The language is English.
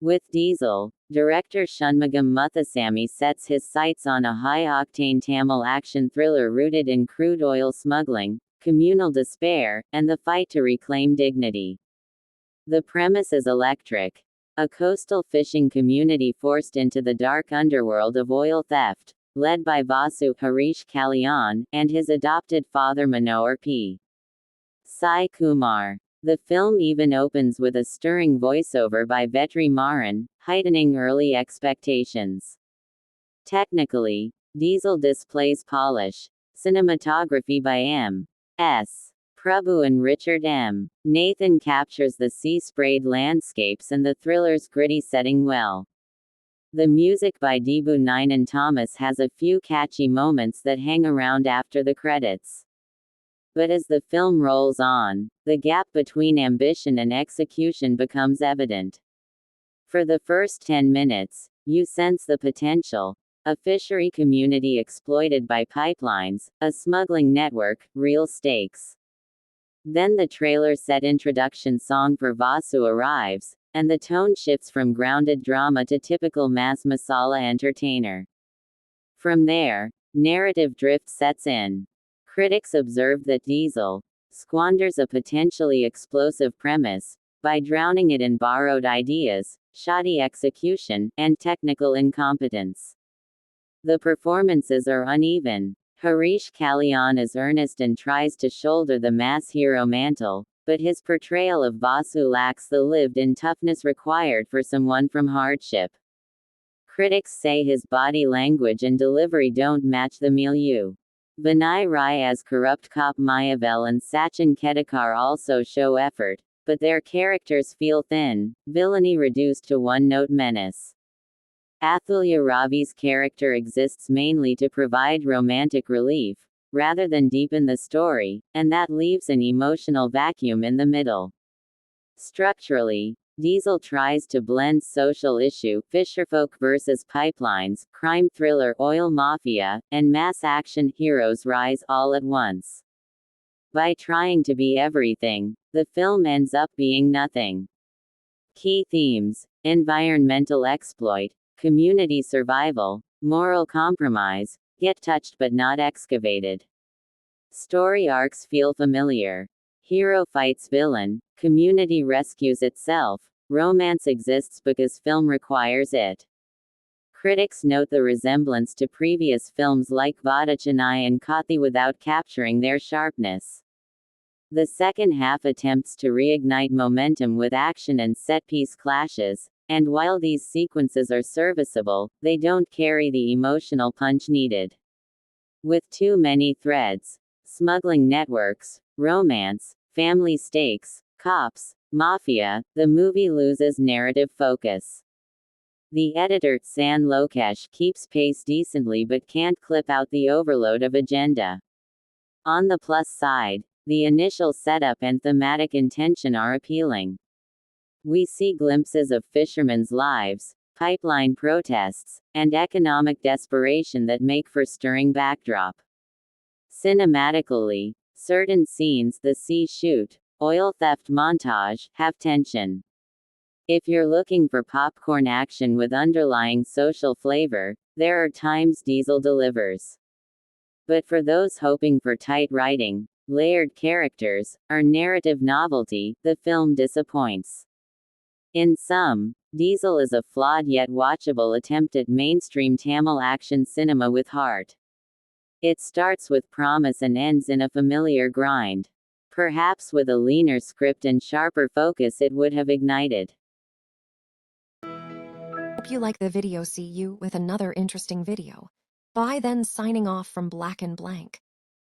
With Diesel, director Shanmugam Muthusamy sets his sights on a high-octane Tamil action thriller rooted in crude oil smuggling, communal despair, and the fight to reclaim dignity. The premise is electric. A coastal fishing community forced into the dark underworld of oil theft, led by Vasu Harish Kalyan and his adopted father Manohar P. Sai Kumar. The film even opens with a stirring voiceover by Vetri Maran, heightening early expectations. Technically, Diesel displays polish. Cinematography by M.S. Prabhu and Richard M. Nathan captures the sea-sprayed landscapes and the thriller's gritty setting well. The music by Debu Nine Thomas has a few catchy moments that hang around after the credits. But as the film rolls on, the gap between ambition and execution becomes evident. For the first 10 minutes, you sense the potential. A fishery community exploited by pipelines, a smuggling network, real stakes. Then the trailer-set introduction song for Vasu arrives, and the tone shifts from grounded drama to typical mass masala entertainer. From there, narrative drift sets in. Critics observe that Diesel squanders a potentially explosive premise by drowning it in borrowed ideas, shoddy execution, and technical incompetence. The performances are uneven. Harish Kalyan is earnest and tries to shoulder the mass hero mantle, but his portrayal of Vasu lacks the lived-in toughness required for someone from hardship. Critics say his body language and delivery don't match the milieu. Vinay Rai as corrupt cop Mayavel and Sachin Kedekar also show effort, but their characters feel thin, villainy reduced to one-note menace. Athulya Ravi's character exists mainly to provide romantic relief, rather than deepen the story, and that leaves an emotional vacuum in the middle. Structurally, Diesel tries to blend social issue, fisherfolk versus pipelines, crime thriller, oil mafia, and mass action heroes rise all at once. By trying to be everything, the film ends up being nothing. Key themes: environmental exploit, community survival, moral compromise, get touched but not excavated. Story arcs feel familiar. Hero fights villain, community rescues itself, romance exists because film requires it. Critics note the resemblance to previous films like Vada Chennai and Kathi without capturing their sharpness. The second half attempts to reignite momentum with action and set-piece clashes, and while these sequences are serviceable, they don't carry the emotional punch needed. With too many threads, smuggling networks, romance, family stakes, cops, mafia, the movie loses narrative focus. The editor San Lokesh keeps pace decently but can't clip out the overload of agenda. On the plus side, the initial setup and thematic intention are appealing. We see glimpses of fishermen's lives, pipeline protests, and economic desperation that make for stirring backdrop. Cinematically, certain scenes, the sea shoot, oil theft montage, have tension. If you're looking for popcorn action with underlying social flavor, there are times Diesel delivers. But for those hoping for tight writing, layered characters, or narrative novelty, the film disappoints. In sum, Diesel is a flawed yet watchable attempt at mainstream Tamil action cinema with heart. It starts with promise and ends in a familiar grind. Perhaps with a leaner script and sharper focus it would have ignited. Hope you like the video. See you with another interesting video. Bye then, signing off from Black and Blank.